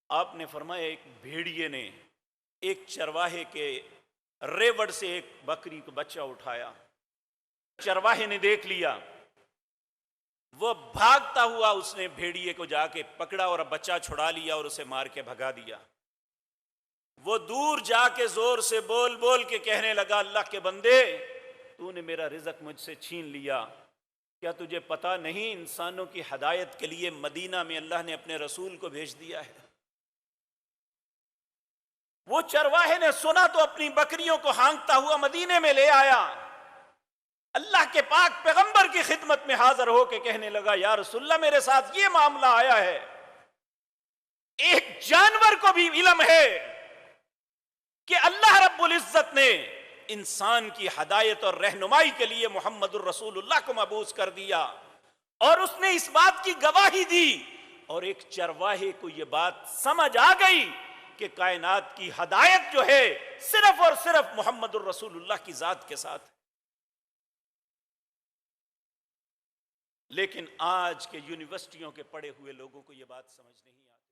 आपने फरमाया एक भेड़िए ने एक चरवाहे के रेवड़ से एक बकरी को बच्चा उठाया। चरवाहे ने देख लिया, वो भागता हुआ उसने भेड़िए को जाके पकड़ा और बच्चा छुड़ा लिया और उसे मार के भगा दिया। वो दूर जाके जोर से बोल बोल के कहने लगा, अल्लाह के बंदे, तूने मेरा रिज़्क मुझसे छीन लिया। क्या तुझे पता नहीं इंसानों की हदायत के लिए मदीना में अल्लाह ने अपने रसूल को भेज दिया है। वो चरवाहे ने सुना तो अपनी बकरियों को हाँकता हुआ मदीने में ले आया। अल्लाह के पाक पैगंबर की खिदमत में हाजिर होकर कहने लगा, या रसूलल्लाह, मेरे साथ ये मामला आया है। एक जानवर को भी इल्म है कि अल्लाह रब्बुल इज्जत ने इंसान की हदायत और रहनुमाई के लिए मुहम्मदुर रसूलुल्लाह को मबूस कर दिया और उसने इस बात की गवाही दी। और एक चरवाहे को यह बात समझ आ गई कि कायनात की हदायत जो है सिर्फ और सिर्फ मुहम्मदुर रसूलुल्लाह की जात के साथ है। लेकिन आज के यूनिवर्सिटियों के पढ़े हुए लोगों को यह बात समझ नहीं आती।